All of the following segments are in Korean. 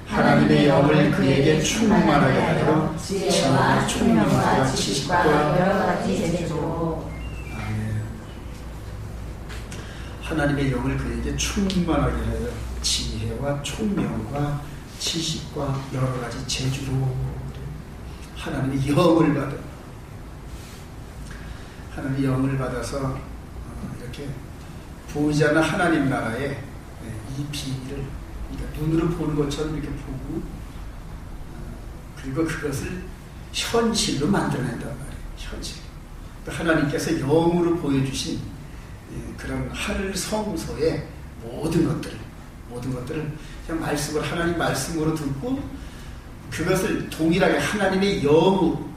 하나님의 영을 그에게 충만하게 하여 지혜와 총명과 지식과 여러 가지 재주로. 아멘. 하나님의 영을 그에게 충만하게 하여 지혜와 총명과 지식과 여러 가지 재주로. 하나님의 영을 받아. 하나님의 영을 받아서 이렇게 보이지 않는 하나님 나라의 이 비밀을 그러니까 눈으로 보는 것처럼 이렇게 보고 그리고 그것을 현실로 만들어낸단 말이에요. 현실. 그러니까 하나님께서 영으로 보여주신 그런 하늘 성소의 모든 것들을 그냥 말씀을 하나님 말씀으로 듣고 그것을 동일하게 하나님의 영으로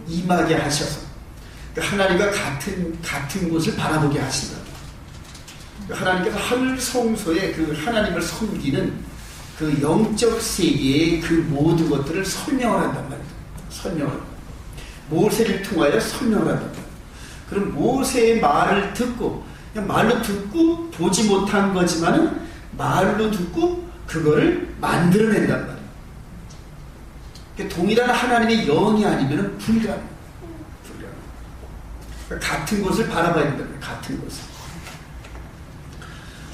임하게 하셔서 그러니까 하나님과 같은 곳을 바라보게 하신다. 하나님께서 하늘 성소에 그 하나님을 섬기는 그 영적 세계의 그 모든 것들을 설명을 한단 말이에요. 설명을. 모세를 통하여 설명을 한단 말이에요. 그럼 모세의 말을 듣고, 그냥 말로 듣고 보지 못한 거지만은 말로 듣고 그거를 만들어낸단 말이에요. 그러니까 동일한 하나님의 영이 아니면 불가능해요. 그러니까 같은 곳을 바라봐야 된다는 거예요. 같은 곳을.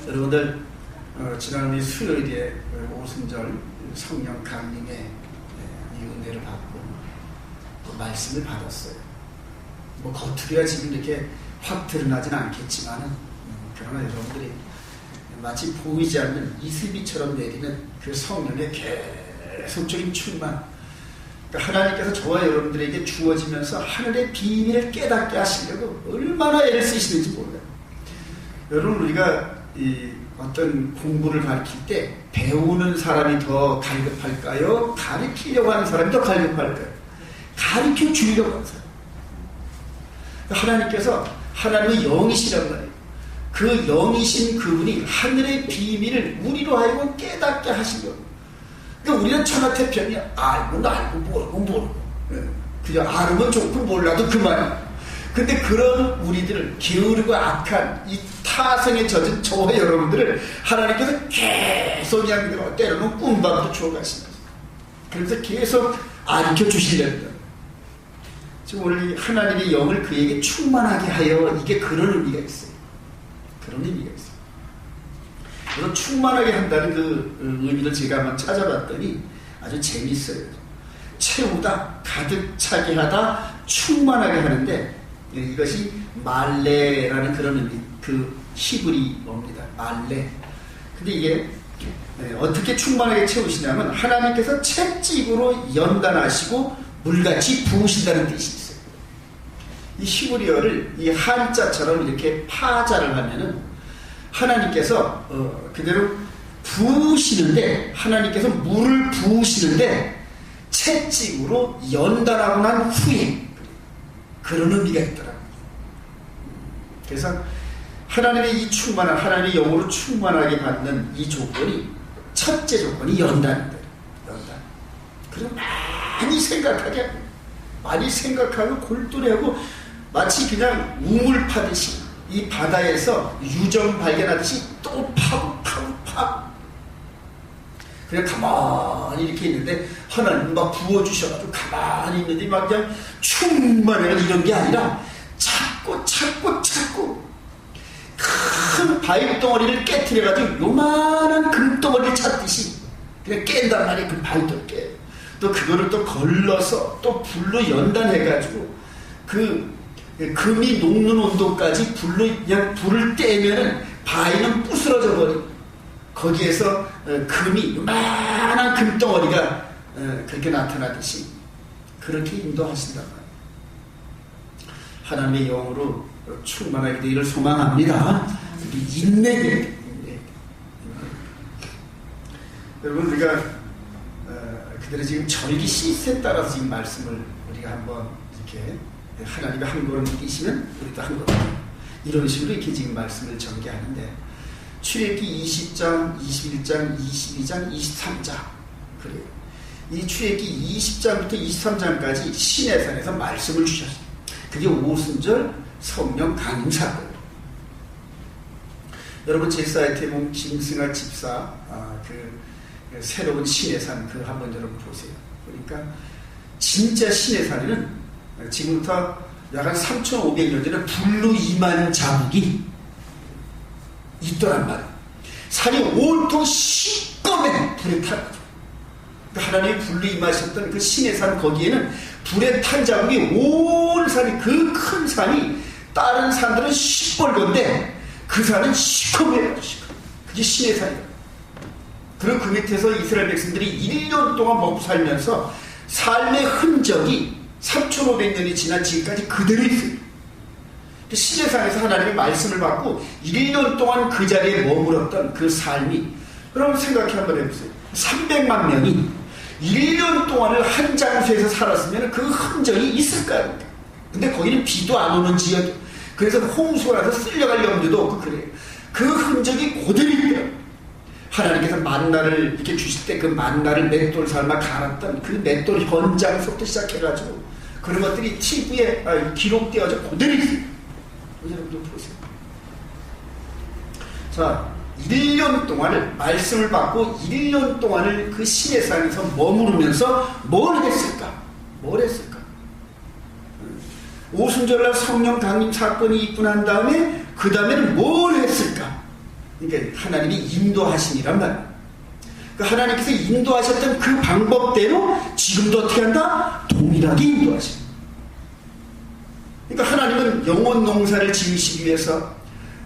여러분들 지난 수요일에 오순절 성령 강림의 이 은혜를 받고 또 말씀을 받았어요. 뭐 겉으로야 지금 이렇게 확 드러나진 않겠지만은 그러나 여러분들이 마치 보이지 않는 이슬비처럼 내리는 그 성령의 계속적인 충만. 그러니까 하나님께서 저와 여러분들에게 주어지면서 하늘의 비밀을 깨닫게 하시려고 얼마나 애를 쓰시는지 몰라요. 여러분 우리가 이 어떤 공부를 가르칠 때 배우는 사람이 더 갈급할까요? 가르치려고 하는 사람이 더 갈급할까요? 가르쳐 주려고 하는 사람. 하나님께서 하나님의 영이시란 말이에요. 그 영이신 그분이 하늘의 비밀을 우리로 하여금 깨닫게 하시려고. 그러니까 우리는 천하태평이야. 알고 모르고 그냥 알으면 좋고 몰라도 그만이야. 근데 그런 우리들을 게으르고 악한 이 타성에 젖은 저와 여러분들을 하나님께서 계속 그냥 때로는 꿈밤도 주어가십니다. 그래서 계속 가르쳐 주시려는 지금 오늘 하나님의 영을 그에게 충만하게 하여 이게 그런 의미가 있어요. 그런 의미가 있어요. 그래서 충만하게 한다는 그 의미를 제가 한번 찾아봤더니 아주 재밌어요. 채우다, 가득 차게 하다, 충만하게 하는데 이것이 말레라는 그런 의미, 그 히브리어입니다. 말레. 근데 이게 어떻게 충만하게 채우시냐면 하나님께서 채찍으로 연단하시고 물같이 부으신다는 뜻이 있어요. 이 히브리어를 이 한자처럼 이렇게 파자를 하면은 하나님께서 그대로 부으시는데 하나님께서 물을 부으시는데 채찍으로 연단하고 난 후에 그런 의미가 있더라고요. 그래서 하나님의 이 충만한 하나님의 영으로 충만하게 받는 이 조건이 첫째 조건이 연단입니다. 연단. 그리고 많이 생각하고 골똘히하고 마치 그냥 우물 파듯이 이 바다에서 유정 발견하듯이 또 파고 그냥 가만히 이렇게 있는데 하나님 막 부어주셔가지고 가만히 있는데 막 그냥 충만해가 이런 게 아니라 찾고 큰 바위덩어리를 깨트려가지고 요만한 금덩어리를 찾듯이 그냥 깬단 말이에요. 그 바위덩어리 깨. 또 그거를 또 걸러서 또 불로 연단해가지고 그 금이 녹는 온도까지 그냥 불을 떼면은 바위는 부스러져 버리고 거기에서 금이 요만한 금덩어리가 그렇게 나타나듯이 그렇게 인도하신단 말이에요. 하나님의 영으로 충만하게 되기를 소망합니다. 인내게. 여러분 우리가 그대로 지금 절기 시스에 따라서 지금 말씀을 우리가 한번 이렇게 하나님의 한 걸음 뛰시면 우리도 한 걸음 이런 식으로 이렇게 지금 말씀을 전개하는데 출애굽기 20장, 21장, 22장, 23장 그래요. 이 출애굽기 20장부터 23장까지 시내산에서 말씀을 주셨어요. 그게 오순절 성령 강림 사건. 여러분 제 사이트에 보면 김승아 집사 그 새로운 신의 산 그 한번 여러분 보세요. 그러니까 진짜 신의 산에는 지금부터 약 한 3,500년 전에 불로 임한 자국이 있더란 말이에요. 산이 온통 시꺼매 불에 탄 거죠. 하나님이 불로 임하셨던 그 신의 산 거기에는 불에 탄 자국이 온 산이 그 큰 산이 다른 산들은 시뻘건데 그 산은 시커매요. 그게 신의 산이에요. 그리고 그 밑에서 이스라엘 백성들이 1년 동안 먹고 살면서 삶의 흔적이 3,500년이 지난 지금까지 그대로 있어요. 신의 산에서 하나님의 말씀을 받고 1년 동안 그 자리에 머물렀던 그 삶이, 여러분 생각해 한번 해보세요. 300만 명이 1년 동안을 한 장소에서 살았으면 그 흔적이 있을까요? 근데 거기는 비도 안 오는 지역, 그래서 홍수라서 쓸려갈 염려도 없고 그래요. 그 흔적이 그대로 있대요. 하나님께서 만나를 이렇게 주실 때 그 만나를 맷돌 삶아 갈았던 그 맷돌 현장에서부터 시작해가지고 그런 것들이 TV에 기록되어서 그대로 있어요. 여러분들 보세요. 자, 1년 동안을 말씀을 받고 1년 동안을 그 신의 산에서 머무르면서 뭘 했을까? 뭘 했을까? 오순절날 성령 강림 사건이 있고 난 다음에 그 다음에는 뭘 했을까? 그러니까 하나님이 인도하심이란 말이에요. 그러니까 하나님께서 인도하셨던 그 방법대로 지금도 어떻게 한다? 동일하게 인도하십니다. 그러니까 하나님은 영혼 농사를 지으시기 위해서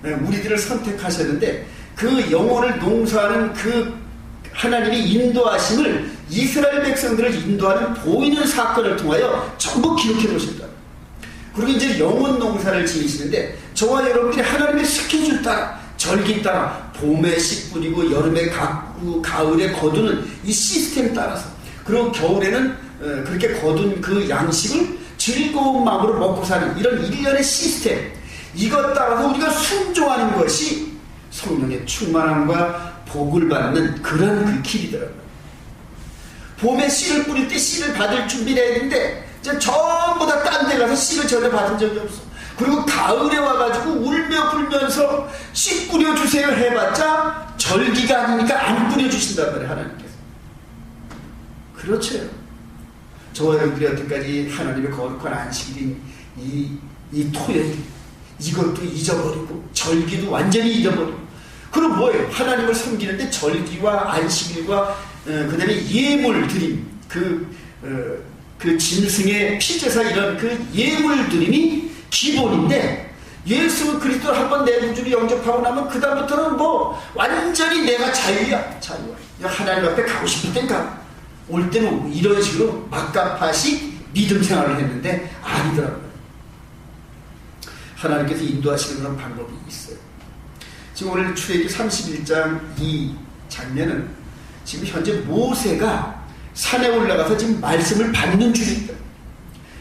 우리들을 선택하셨는데 그 영혼을 농사하는 그 하나님의 인도하심을 이스라엘 백성들을 인도하는 보이는 사건을 통하여 전부 기록해 놓으셨다. 그리고 이제 영혼 농사를 지으시는데 저와 여러분들이 하나님의 스케줄 따라 절기 따라 봄에 씨 뿌리고 여름에 가꾸고 가을에 거두는 이 시스템 따라서, 그리고 겨울에는 그렇게 거둔 그 양식을 즐거운 마음으로 먹고 사는 이런 일련의 시스템, 이것 따라서 우리가 순종하는 것이 성령의 충만함과 복을 받는 그런 그 길이더라고요. 봄에 씨를 뿌릴 때 씨를 받을 준비를 해야 되는데 이제 전부 다 딴 데 가서 씨를 전혀 받은 적이 없어. 그리고 가을에 와가지고 울며 불면서 씨 뿌려주세요 해봤자 절기가 아니니까 안 뿌려주신단 말이에요, 하나님께서. 그렇죠. 저와 여러분들이 여태까지 하나님의 거룩한 안식일인 이 토요일, 이것도 잊어버리고 절기도 완전히 잊어버리고, 그럼 뭐예요? 하나님을 섬기는데 절기와 안식일과 그 다음에 예물 드림, 그 짐승의 피제사 이런 그 예물 드림이 기본인데, 예수 그리스도를 한번 내 구주로 영접하고 나면 그 다음부터는 뭐 완전히 내가 자유야. 하나님 앞에 가고 싶을 땐 가. 올 때는 이런 식으로 막가파식 믿음 생활을 했는데 아니더라고요. 하나님께서 인도하시는 그런 방법이 있어요. 지금 오늘 출애굽기 31장 이 장면은 지금 현재 모세가 산에 올라가서 지금 말씀을 받는 중입니다.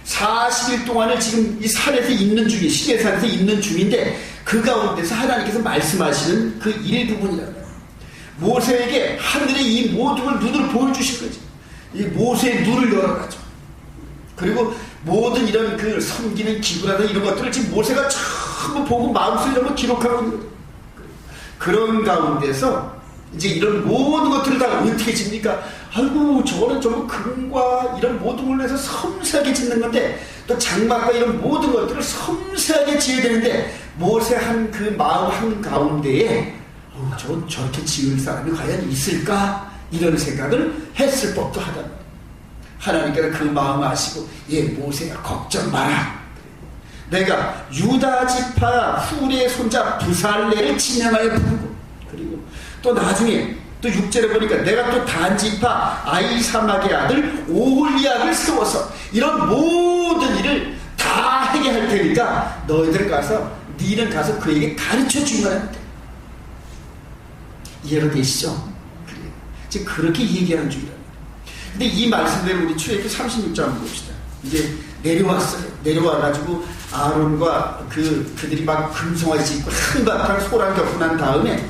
40일 동안을 지금 이 산에서 있는 중에, 신의 산에서 있는 중인데 그 가운데서 하나님께서 말씀하시는 그 일부분이라는 거예요. 모세에게 하늘의 이 모든 걸 눈을 보여주신 거죠. 이 모세의 눈을 열어가지고, 그리고 모든 이런 그 섬기는 기구라든 이런 것들을 지금 모세가 전부 보고 마음속에 이런 거 기록하고 있는 거예요. 그런 가운데서 이제 이런 모든 것들을 다 어떻게 짓니까? 아이고, 저거는 좀 금과 이런 모든 걸로 해서 섬세하게 짓는 건데, 또 장막과 이런 모든 것들을 섬세하게 지어야 되는데, 모세 한 그 마음 한 가운데에 저건 저렇게 지을 사람이 과연 있을까? 이런 생각을 했을 법도 하다. 하나님께서 그 마음을 아시고, 모세야 걱정 마라. 내가 유다 지파 훌의 손자 부살레를 진영하여 부르고, 그리고 또 나중에 또 6절에 보니까 내가 또 단 지파 아이사막의 아들 오홀리압을 세워서 이런 모든 일을 다 하게 할 테니까 너희들 가서, 니는 가서 그에게 가르쳐 주면 안 돼. 이해가 되시죠? 그래요. 지금 그렇게 얘기하는 중이다. 근데 이 말씀대로 우리 출애굽기 36장 한번 봅시다. 이제 내려왔어요. 내려와가지고 아론과 그들이 막 금송아지 짓고 한바탕 소란 겪고 난 다음에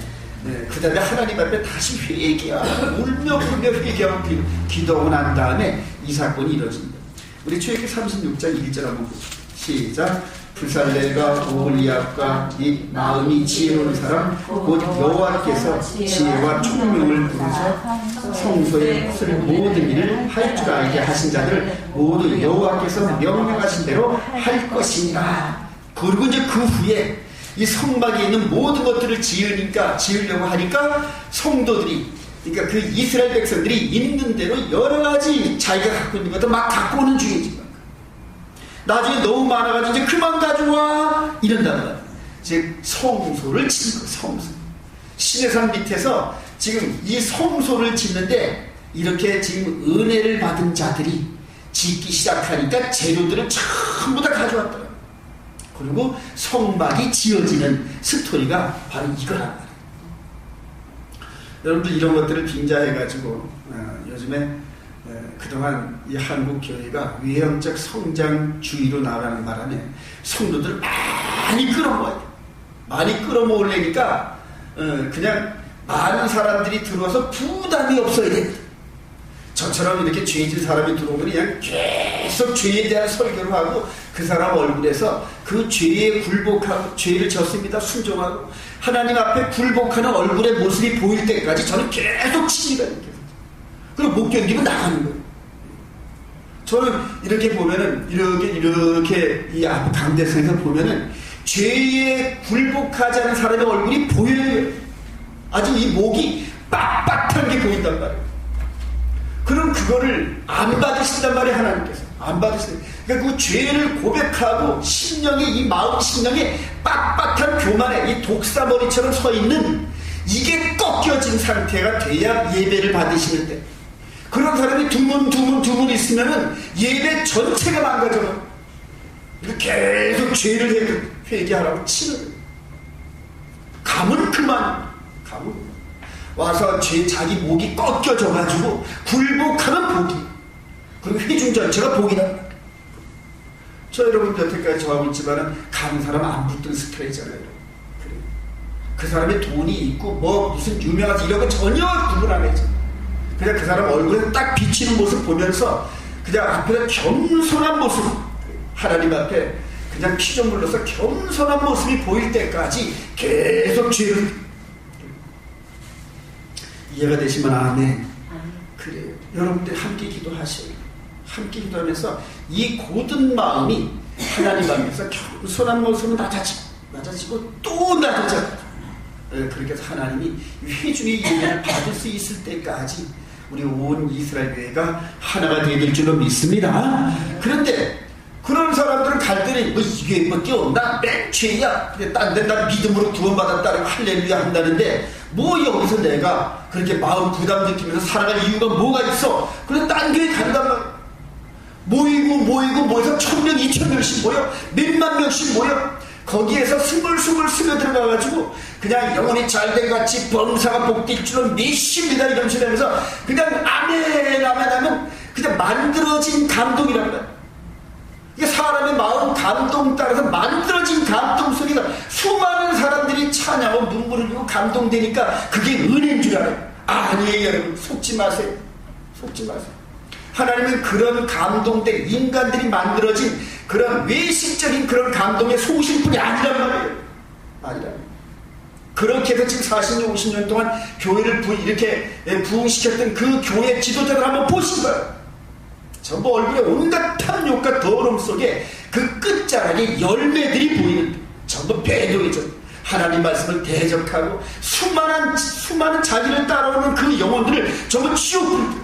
그 다음에 하나님 앞에 다시 회개하고 울며 불며 회개하고 기도하고 난 다음에 이 사건이 이루어집니다. 우리 출애굽기 36장 1절 한번 봅시다. 시작. 부살렐과 오홀리압과 이 마음이 지혜로운 사람 곧 여호와께서 지혜와 총명을 부르셔 성소에 쓸 모든 일을 할 줄 알게 하신 자들 모두 여호와께서 명령하신 대로 할 것이니라. 그리고 이제 그 후에 이 성막에 있는 모든 것들을 지으려고 하니까 성도들이, 그러니까 그 이스라엘 백성들이 있는 대로 여러 가지 자기가 갖고 있는 것들 막 갖고 오는 중이지. 나중에 너무 많아가지고 이제 그만 가져와 이런단 말이야. 즉 성소를 짓는 거야. 성소. 시내산 밑에서 지금 이 성소를 짓는데 이렇게 지금 은혜를 받은 자들이 짓기 시작하니까 재료들을 전부 다 가져왔더라. 그리고 성막이 지어지는 스토리가 바로 이거란 말이에요. 여러분들 이런 것들을 빙자해가지고 요즘에 그동안 이 한국 교회가 외형적 성장주의로 나가는 바람에 성도들을 많이 끌어모아야 돼. 많이 끌어모으려니까 그냥 많은 사람들이 들어와서 부담이 없어야 됩니다. 저처럼 이렇게 죄진 사람이 들어오면 그냥 계속 죄에 대한 설교를 하고 그 사람 얼굴에서 그 죄에 굴복하고 죄를 졌습니다 순종하고 하나님 앞에 굴복하는 얼굴의 모습이 보일 때까지 저는 계속 치기가 느껴요. 그리고 못 견디면 나가는 거예요. 저는 이렇게 보면은 이렇게 이 앞 강대상에서 보면은 죄에 굴복하지 않은 사람의 얼굴이 보여요. 아주 이 목이 빳빳한 게 보인단 말이에요. 그럼 그거를 안 받으신단 말이에요. 하나님께서 안 받으시는. 그러니까 그 죄를 고백하고 심령이 이 마음 심령에 빳빳한 교만에 이 독사머리처럼 서 있는 이게 꺾여진 상태가 돼야 예배를 받으시는데, 그런 사람이 두문 있으면은 예배 전체가 망가져요. 계속 죄를 회개하라고 치는 거예요. 감은 그만. 와서 자기 목이 꺾여져가지고 굴복하는 복이, 그리고 회중 전체가 복이다. 저 여러분 여태까지 저하고 있지만은 가는 사람 안 붙든 스타일이잖아요. 그래. 그 사람의 돈이 있고 뭐 무슨 유명한 이런 거 전혀 구분 안 하죠. 그냥 그 사람 얼굴에 딱 비치는 모습 보면서 그냥 앞에서 겸손한 모습, 하나님 앞에 그냥 피조물로서 겸손한 모습이 보일 때까지 계속 죄를. 이해가 되시면 아멘. 그래요. 여러분들 함께 기도하셔요. 함께 기도하면서 이 고든 마음이 하나님 앞에서 겸손한 모습은 낮아지고 또 낮아져. 그렇게 해서 하나님이 회중의 예배를 받을 수 있을 때까지 우리 온 이스라엘 교회가 하나가 되길 줄로 믿습니다. 그런데 그런 사람들은 갈 때는 뭐 이게 뭐게 없나? 맨 죄야. 딴 데 난 믿음으로 구원받았다고 할렐루야 한다는데 뭐 여기서 내가 그렇게 마음 부담 느끼면서 살아갈 이유가 뭐가 있어? 그래서 딴 교회 간단 말이야. 모이고 모여서 1000명 2000명씩 모여, 몇만 명씩 모여. 거기에서 스물스물 스며 들어가가지고 그냥 영혼이 잘된 같이 범사가 복될 줄은 믿습니다 이런 식으로 하면서 그냥 아멘 하면 그냥 만들어진 감동이란 말이야. 이게 사람의 마음 감동 따라서 만들어진 감동 속에서 수많은 사람들이 찬양하고 눈물을 흘리고 감동되니까 그게 은혜인 줄 알아요. 아니에요 여러분. 속지 마세요. 하나님은 그런 감동된 인간들이 만들어진 그런 외식적인 그런 감동에 속으실 분이 아니란 말이에요. 그렇게 해서 지금 40년 50년 동안 교회를 이렇게 부흥시켰던 그 교회 지도자들 한번 보신 거예요. 전부 얼굴에 온갖 탐욕과 더러움 속에 그 끝자락에 열매들이 보이는 전부 배도이죠. 하나님 말씀을 대적하고 수많은 자기를 따라오는 그 영혼들을 전부 치워버립니다.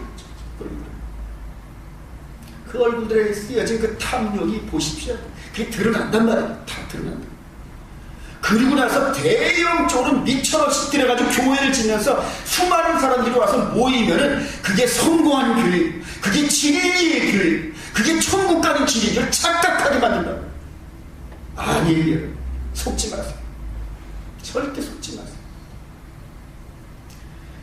그 얼굴들에 쓰여진 그 탐욕이 보십시오. 그게 드러난단 말이에요. 다 드러난다. 그리고 나서 대형적으로 미천원씩 들여가지고 교회를 짓면서 수많은 사람들이 와서 모이면은 그게 성공한 교회, 그게 진리의 교회, 그게 천국 가는 길인 착각하게 만든다. 아니에요. 속지 마세요. 절대 속지 마세요.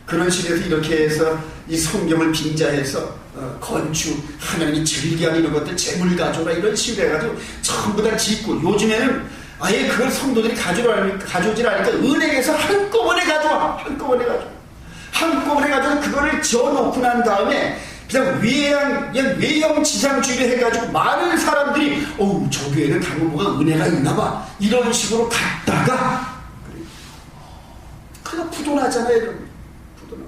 그런 식으로 이렇게 해서 이 성경을 빙자해서 건축, 하나님이 즐겨하는 이런 것들, 재물 가져라 이런 식으로 해가지고 전부 다 짓고, 요즘에는 아예 그걸 성도들이 가져오질 않으니까 은행에서 한꺼번에 가져와. 한꺼번에 가져와 그거를 저어놓고 난 다음에 그냥 외형지상주의를 해가지고 많은 사람들이 저 교회는 가면 뭐가 은혜가 있나봐 이런 식으로 갔다가 그냥 부도나잖아요. 부도나.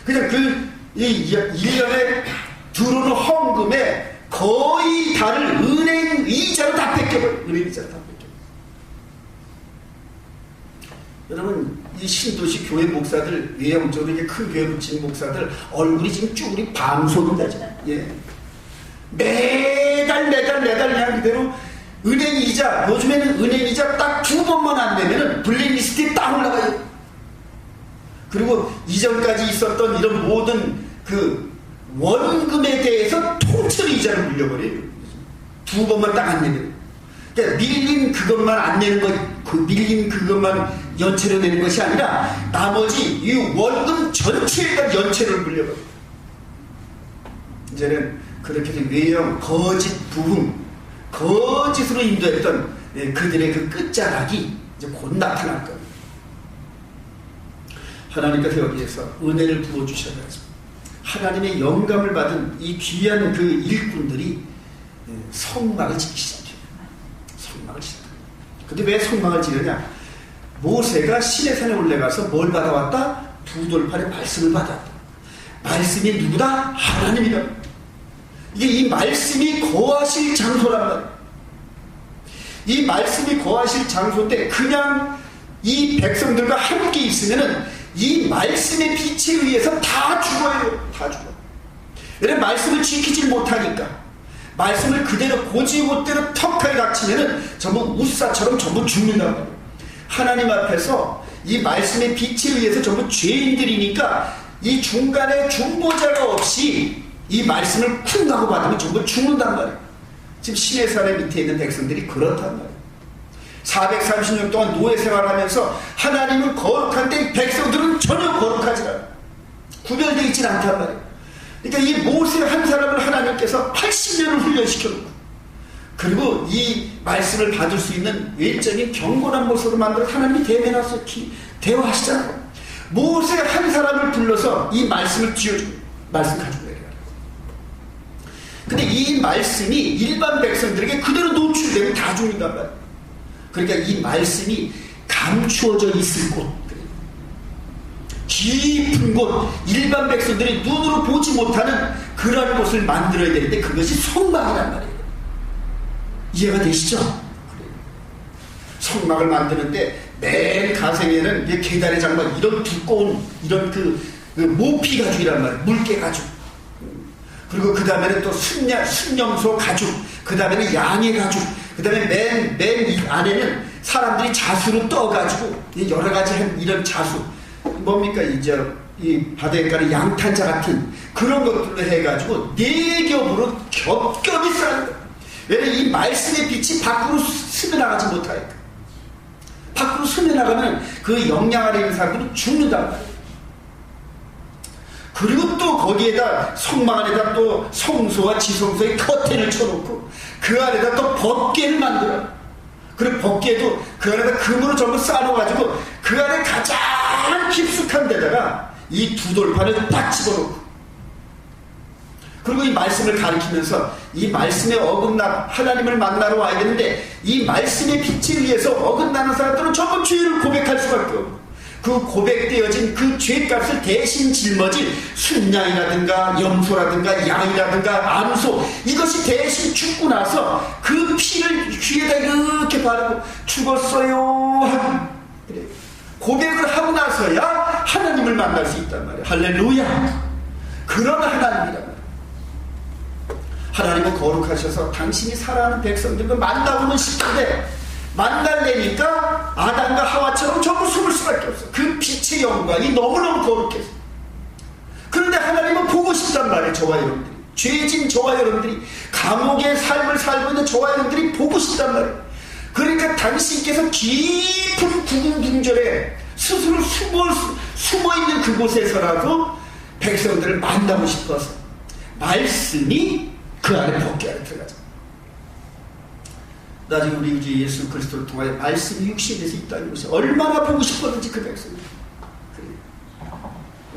그냥 이 1년에 들어오는 헌금에 거의 다를 은행 이자로 다 뺏겨버려요. 은행 이자로 다 뺏겨버려요. 여러분, 이 신도시 교회 목사들, 외형적으로 이게 큰 교회 붙인 목사들, 얼굴이 지금 쭈그리 방송이 나잖아요. 예. 매달 그냥 그대로 은행 이자, 요즘에는 은행 이자 딱 2번만 안 내면은 블랙리스트에 딱 올라가요. 그리고 이전까지 있었던 이런 모든 그 원금에 대해서 통째로 이자를 물려버려요. 2번만 딱 안 내면. 그러니까 밀린 그것만 안 내는 것, 그 밀린 그것만 연체로 내는 것이 아니라 나머지 이 원금 전체에다 연체를 물려버려요. 이제는 그렇게 해서 외형, 거짓, 부흥, 거짓으로 인도했던 그들의 그 끝자락이 이제 곧 나타날 겁니다. 하나님께서 여기에서 은혜를 부어주셔야 하겠습니다. 하나님의 영감을 받은 이 귀한 그 일꾼들이 성막을 짓기 시작해요. 성막을 짓습니다. 근데 왜 성막을 지느냐? 모세가 시내산에 올라가서 뭘 받아왔다? 두 돌판의 말씀을 받았다. 말씀이 누구다? 하나님이다. 이게 이 말씀이 거하실 장소란 말이에요. 이 말씀이 거하실 장소인데 그냥 이 백성들과 함께 있으면은 이 말씀의 빛에 의해서 다 죽어요. 다 죽어. 왜냐면 말씀을 지키지 못하니까. 말씀을 그대로 고지고대로 턱하게 닥치면은 전부 우사처럼 전부 죽는다는 거예요. 하나님 앞에서 이 말씀의 빛에 의해서 전부 죄인들이니까 이 중간에 중보자가 없이 이 말씀을 쿵하고 받으면 전부 죽는단 말이에요. 지금 시내산의 밑에 있는 백성들이 그렇단 말이에요. 430년 동안 노예 생활하면서 하나님은 거룩한데 백성들은 전혀 거룩하지 않아요. 구별되어 있지는 않단 말이에요. 그러니까 이 모세 한 사람을 하나님께서 80년을 훈련시켜놓고 그리고 이 말씀을 받을 수 있는 외적인 경건한 모습으로 만들어 하나님이 대면하셔서 대화하시잖아요. 모세 한 사람을 불러서 이 말씀을 쥐어주고 말씀 가지고 내려가요. 근데 이 말씀이 일반 백성들에게 그대로 노출되면 다 죽는단 말이에요. 그러니까 이 말씀이 감추어져 있을 곳, 깊은 곳, 일반 백성들이 눈으로 보지 못하는 그런 곳을 만들어야 되는데 그것이 성막이란 말이에요. 이해가 되시죠? 성막을 만드는데 맨 가생에는 계단의 장막 이런 두꺼운 이런 그 모피 가죽이란 말이에요. 물개 가죽. 그리고 그 다음에는 또 순념소 가죽. 그 다음에는 양의 가죽. 그 다음에 맨 안에는 사람들이 자수로 떠가지고 여러 가지 이런 자수. 뭡니까? 이 바다에 가는 양탄자 같은 그런 것들로 해가지고 네 겹으로 겹겹이 쌓는 거예요. 왜냐면 이 말씀의 빛이 밖으로 스며나가지 못하니까. 밖으로 스며나가면 그 영향 아래 있는 사람들은 죽는단 말이에요. 그리고 또 거기에다 성막 안에다 또 성소와 지성소의 커튼을 쳐놓고 그 안에다 또 법궤를 만들어요. 그리고 법궤도 그 안에다 금으로 전부 쌓아놓아가지고 그 안에 가장 깊숙한 데다가 이 두 돌판을 딱 집어넣고 그리고 이 말씀을 가리키면서 이 말씀에 어긋나 하나님을 만나러 와야 되는데 이 말씀의 빛에 의해서 어긋나는 사람들은 전부 죄를 고백할 수밖에 없고 그 고백되어진 그 죄값을 대신 짊어질 순양이라든가 염소라든가 양이라든가 암소 이것이 대신 죽고 나서 그 피를 귀에다 이렇게 바르고 죽었어요 그래. 고백을 하고 나서야 하나님을 만날 수 있단 말이야. 할렐루야. 그런 하나님이란 말이야. 하나님은 거룩하셔서 당신이 사랑하는 백성들과 만나고는 싶은데 만날래니까 아담과 하와처럼 전부 숨을 수밖에 없어. 그 빛의 영광이 너무너무 거룩해서. 그런데 하나님은 보고 싶단 말이에요. 저와 여러분들이. 죄진 저와 여러분들이 감옥의 삶을 살고 있는 저와 여러분들이 보고 싶단 말이에요. 그러니까 당신께서 깊은 구근궁절에 스스로 숨어있는 그곳에서라도 백성들을 만나고 싶어서 말씀이 그 안에 법궤 안에 들어가죠. 나중에 우리 우리 예수 그리스도를 통하여 말씀이 육신에서 있다는 것이 얼마나 보고 싶었는지 그 백성들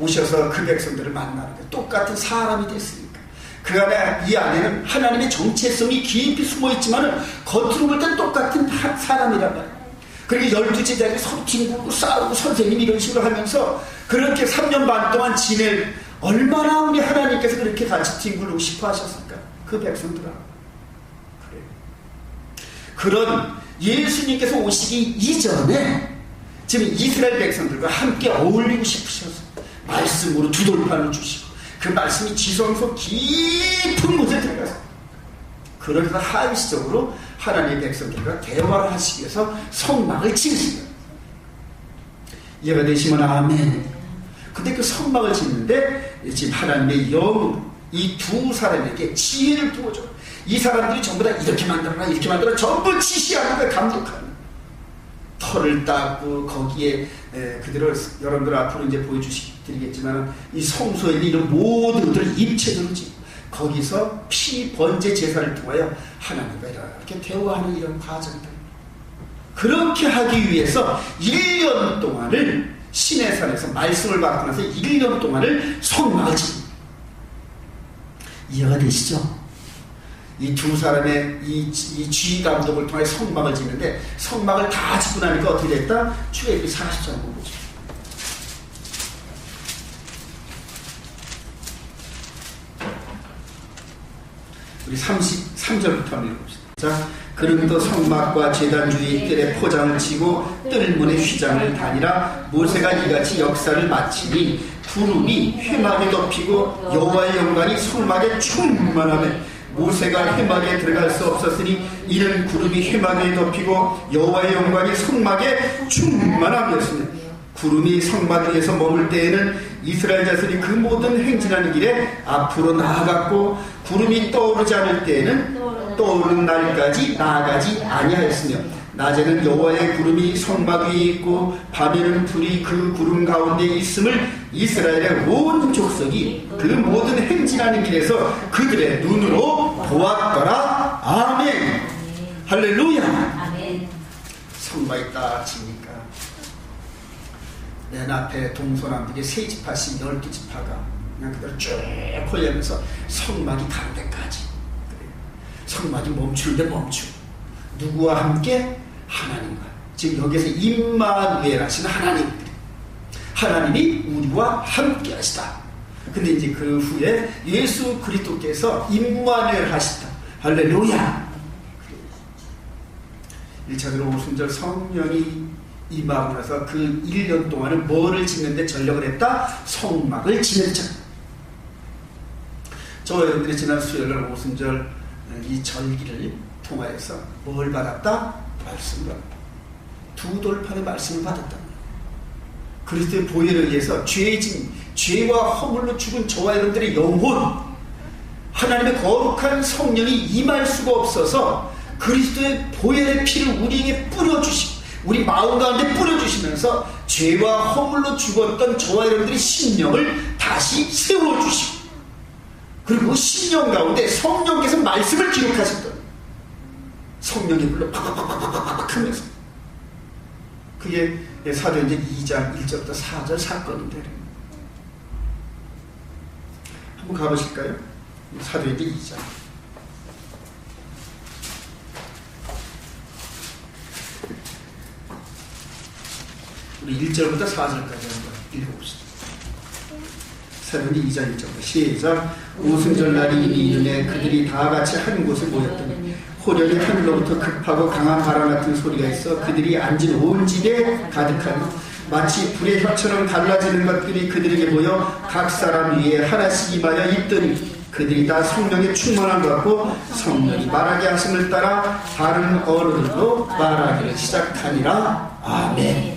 오셔서 그 백성들을 만나는 거예요. 똑같은 사람이 됐으니까 그 안에, 이 안에는 하나님의 정체성이 깊이 숨어있지만 겉으로 볼 땐 똑같은 사람이란 말이에요. 그리고 12제자들이 서로 뒹굴고 싸우고 선생님 이런 식으로 하면서 그렇게 3년 반 동안 지낼, 얼마나 우리 하나님께서 그렇게 같이 뒹굴고 싶어 하셨을까? 그 백성들하고. 그래요. 그런 예수님께서 오시기 이전에 지금 이스라엘 백성들과 함께 어울리고 싶으셔서 말씀으로 두 돌판을 주시고 그 말씀이 지성소 깊은 곳에 들어가서 그러면서 하위적으로 하나님의 백성들과 대화를 하시기 위해서 성막을 지으신 거예요. 이해가 되시면 아멘. 근데 그 성막을 짓는데 지금 하나님의 영으로 이 두 사람에게 지혜를 부어줘. 이 사람들이 전부 다 이렇게 만들어라 이렇게 만들어라 전부 지시하는 거예요. 감독하는 털을 닦고 거기에 그대로 여러분들 앞으로 이제 보여주시겠지만 이 성소에 있는 이런 모든 것들을 입체적으로 짓고 거기서 피 번제 제사를 통하여 하나님과 이렇게 대화하는 이런 과정들. 그렇게 하기 위해서 1년 동안을 시내산에서 말씀을 받고 나서 1년 동안을 성막을 짓습니다. 이해가 되시죠? 이 두 사람의 이 주의 감독을 통해 성막을 짓는데 성막을 다 짓고 나니까 어떻게 됐다? 출애굽기 40장 보죠. 우리 33절부터 한번 읽어봅시다. 자, 그러므로 성막과 제단 주위 뜰에 포장을 치고 뜰문에 휘장을 다니라. 모세가 이같이 역사를 마치니 구름이 회막에 덮이고 여호와의 영광이 성막에 충만하며 모세가 회막에 들어갈 수 없었으니 이는 구름이 회막에 덮이고 여호와의 영광이 성막에 충만함이었습니다. 구름이 성막 위에서 머물 때에는 이스라엘 자손이 그 모든 행진하는 길에 앞으로 나아갔고 구름이 떠오르지 않을 때에는 떠오르는 날까지 나아가지 아니하였으며 낮에는 여호와의 구름이 성막 위에 있고 밤에는 불이 그 구름 가운데 있음을 이스라엘의 온 족속이 그 모든 행진하는 길에서 그들의 눈으로 보았더라. 아멘. 할렐루야. 아멘. 성막이 딱 지니까 맨 앞에 동서남북에 세 지파씩 12지파가 그냥 그대로 쭉 홀려면서 성막이 가는 데까지. 성막이 멈추는데 멈추고 누구와 함께? 하나님과. 지금 여기서 임마누엘 하시는 하나님이 우리와 함께 하시다. 근데 이제 그 후에 예수 그리스도께서 임마누엘 하시다. 할렐루야. 1차적으로 오순절 성령이 임하고 나서 그 1년 동안을 뭐를 짓는데 전력을 했다? 성막을 짓는 자. 저 여러분들이 지난 수요일날 오순절 이 절기를 통하여서 뭘 받았다? 말씀을 받았다. 두 돌판의 말씀을 받았다. 그리스도의 보혈에 의해서 죄와 허물로 죽은 저와 여러분들의 영혼, 하나님의 거룩한 성령이 임할 수가 없어서 그리스도의 보혈의 피를 우리에게 뿌려주시고 우리 마음 가운데 뿌려주시면서 죄와 허물로 죽었던 저와 여러분들의 심령을 다시 세워주시고 그리고 그 심령 가운데 성령께서 말씀을 기록하셨던 성령의 불로 팍팍팍팍팍 하면서 그게 사도행전 2장 1절부터 4절 사건인데 한번 가보실까요? 사도행전 2장 우리 1절부터 4절까지 한번 읽어봅시다. 사도행전 2장 1절 시작. 오순절 날이 이르매 그들이 다 같이 한 곳에 모였더니 호련히 하늘로부터 급하고 강한 바람 같은 소리가 있어 그들이 앉은 온 집에 가득하니 마치 불의 혀처럼 갈라지는 것들이 그들에게 보여 각 사람 위에 하나씩 임하여 있더니 그들이 다 성령에 충만한 것 같고 성령이 말하게 하심을 따라 다른 언어로 말하기를 시작하니라. 아멘.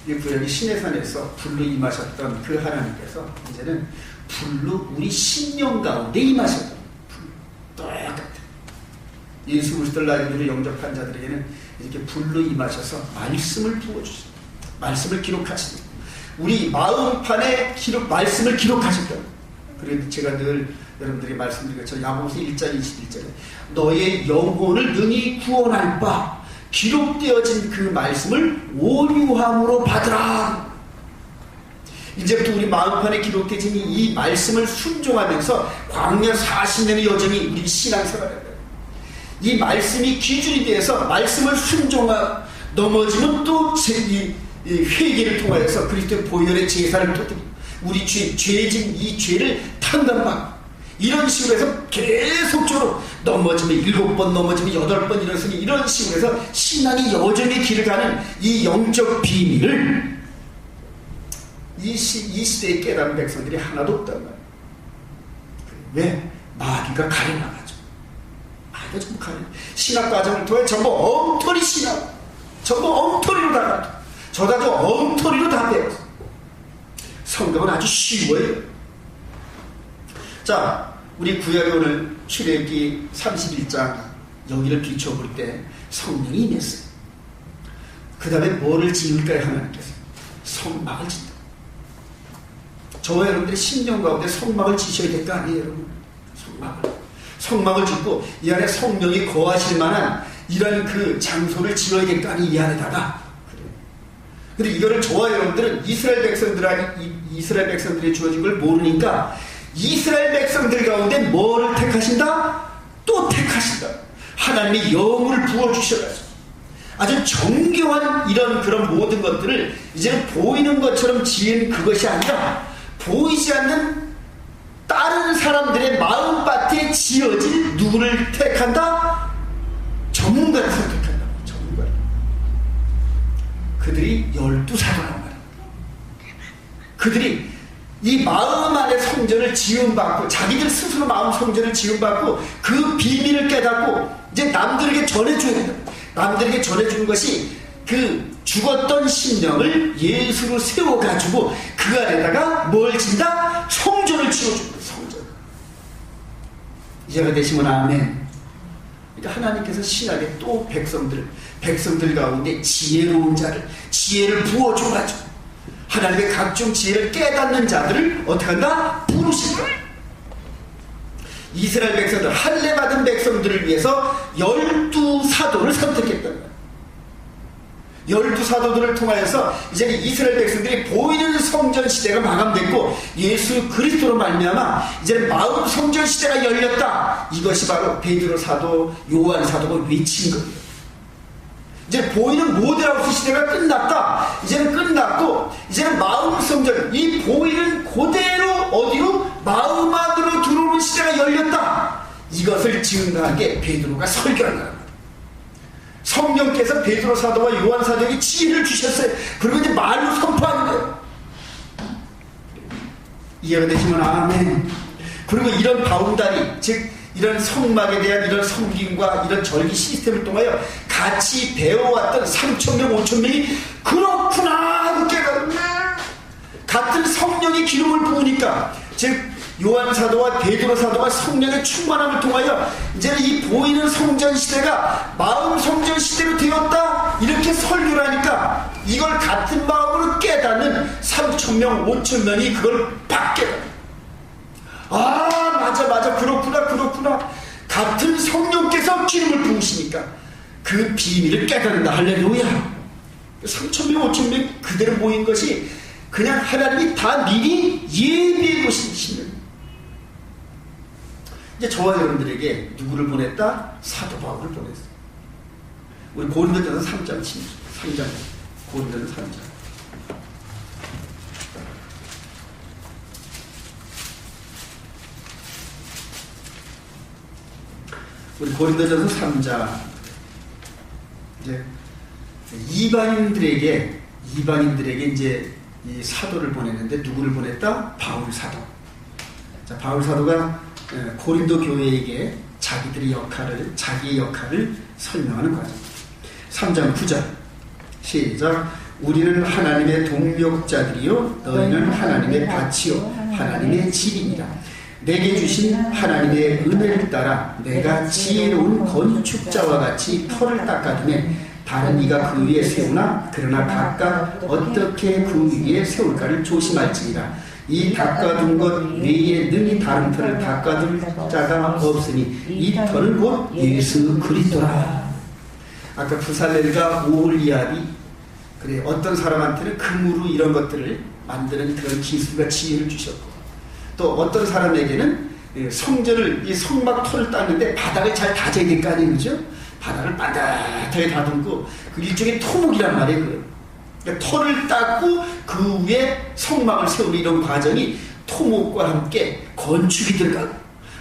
이 구약의 시내산에서 불로 임하셨던 그 하나님께서 이제는 불로 우리 심령 가운데 임하셨던 똑같아. 예수 그리스도를 나름대로 영접한 자들에게는 이렇게 불로 임하셔서 말씀을 부어주십니다. 말씀을 기록하십니다. 우리 마음판에 말씀을 기록하셨다. 그래서 제가 늘 여러분들에게 말씀드린 것처럼 야고보서 1장 21절에 너의 영혼을 능히 구원할 바 기록되어진 그 말씀을 온유함으로 받으라. 이제부터 우리 마음판에 기록되진 이 말씀을 순종하면서 광야 40년의 여정이 우리 신앙생활입니다. 이 말씀이 기준이 되어서 말씀을 순종하 넘어지면 또 이 회개를 통하여서 그리스도의 보혈의 제사를 드리고 우리 죄진 이 죄를 탕감받고 이런 식으로 해서 계속적으로 넘어지면 7번 넘어지면 8번 일어서니 이런 식으로 해서 신앙의 여정의 길을 가는 이 영적 비밀을 이 시대에 깨달은 백성들이 하나도 없단 말이에요. 왜? 마귀가 가려나가죠. 마귀가 전부 가려. 신학 과정을 통해 전부 엉터리 신학, 전부 엉터리로 다 가죠. 저다도 엉터리로 다 배웠어. 성경은 아주 쉬워요. 자, 우리 구약에 오늘 출애굽기 31장 여기를 비춰볼 때 성령이 임했어요. 그 다음에 뭐를 지을까요? 하나님께서 성막을 짓다. 저와 여러분들이 10년 가운데 성막을 지셔야 될 거 아니에요, 여러분? 성막을 짓고 이 안에 성령이 거하실 만한 이런 그 장소를 지어야 될 거 아니에요, 이 안에다가. 근데 이거를 저와 여러분들은 이스라엘 백성들이 주어진 걸 모르니까 이스라엘 백성들 가운데 뭐를 택하신다? 또 택하신다. 하나님의 영을 부어주셔가지고 아주 정교한 그런 모든 것들을 이제는 보이는 것처럼 지은 그것이 아니라 보이지 않는 다른 사람들의 마음밭에 지어진 누구를 택한다? 전문가를 선택한다. 전문가를. 그들이 12사도란 말이야. 그들이 이 마음 안에 성전을 지음받고 자기들 스스로 마음 성전을 지음받고 그 비밀을 깨닫고 이제 남들에게 전해줘야 된다. 남들에게 전해주는 것이 그 죽었던 심령을 예수로 세워가지고 그 안에다가 뭘 진다? 성전을 지어줍니다. 성전. 이제가 되시면 아멘. 그러니까 하나님께서 신약에 또 백성들 가운데 지혜로운 자를 지혜를 부어줘가지고 하나님의 각종 지혜를 깨닫는 자들을 어떻게 한다? 부르실 거예요. 이스라엘 백성들, 할례 받은 백성들을 위해서 12사도를 선택했단 말이에요. 12사도들을 통하여서 이제 이스라엘 백성들이 보이는 성전 시대가 마감됐고 예수 그리스도로 말미암아 이제 마음 성전 시대가 열렸다. 이것이 바로 베드로 사도, 요한 사도가 외친 거예요. 이제 보이는 모델하우스 시대가 끝났다. 이제는 끝났고 이제는 마음 성전, 이 보이는 그대로 어디로? 마음 안으로 들어오는 시대가 열렸다. 이것을 증거한 게 베드로가 설교한 거랍니다. 성령께서 베드로 사도와 요한 사도에게 지혜를 주셨어요. 그리고 이제 말로 선포하는 거예요. 이해가 되시면 아멘. 그리고 이런 바운다리, 즉 이런 성막에 대한 이런 섬김과 이런 절기 시스템을 통하여 같이 배워왔던 3,000명, 5,000명이 그렇구나 하고 깨달은 같은 성령의 기름을 부으니까, 즉 요한 사도와 베드로 사도가 성령의 충만함을 통하여 이제는 이 보이는 성전 시대가 마음 성전 시대로 되었다 이렇게 설교를 하니까 이걸 같은 마음으로 깨닫는 3,000명, 5,000명이 그걸 팍 깨달아요. 아 맞아 그렇구나. 같은 성령께서 기름을 부으시니까 그 비밀을 깨닫는다. 할렐루야. 3,000명 5,000명 그대로 모인 것이 그냥 하나님이 다 미리 예비해 놓으신 것입니다. 이제 저와 여러분들에게 누구를 보냈다? 사도 바울을 보냈어요. 우리 고린도전서 3장 칩니다. 3장 고린도전서 3장. 우리 고린도전서 3장. 이제 이방인들에게 이제 이 사도를 보냈는데 누구를 보냈다? 바울 사도. 자, 바울 사도가 고린도 교회에게 자기의 역할을 설명하는 과정. 3장 9절 시작. 우리는 하나님의 동력자들이요 너희는 하나님의 밭이요 하나님의 집이니라. 내게 주신 하나님의 은혜를 따라 내가 지혜로운 건축자와 같이 터를 닦아두매 다른 이가 그 위에 세우나 그러나 각각 어떻게 그 위에 세울까를 조심할지니라. 이 닦아둔 것 외에 능히 다른 터를 닦아둘 자가 없으니 이 터는 곧 예수 그리스도라. 아까 부살렐과 오홀리압이 그래 어떤 사람한테는 금으로 이런 것들을 만드는 그런 기술과 지혜를 주셨고, 또 어떤 사람에게는 성전을, 이 성막 털을 닦는데 바닥을 잘 다져야 될 거 아니에요, 그죠? 바닥을 반듯하게 다듬고, 그 일종의 토목이란 말이에요. 그러니까 털을 닦고 그 위에 성막을 세우는 이런 과정이 토목과 함께 건축이 들어가고,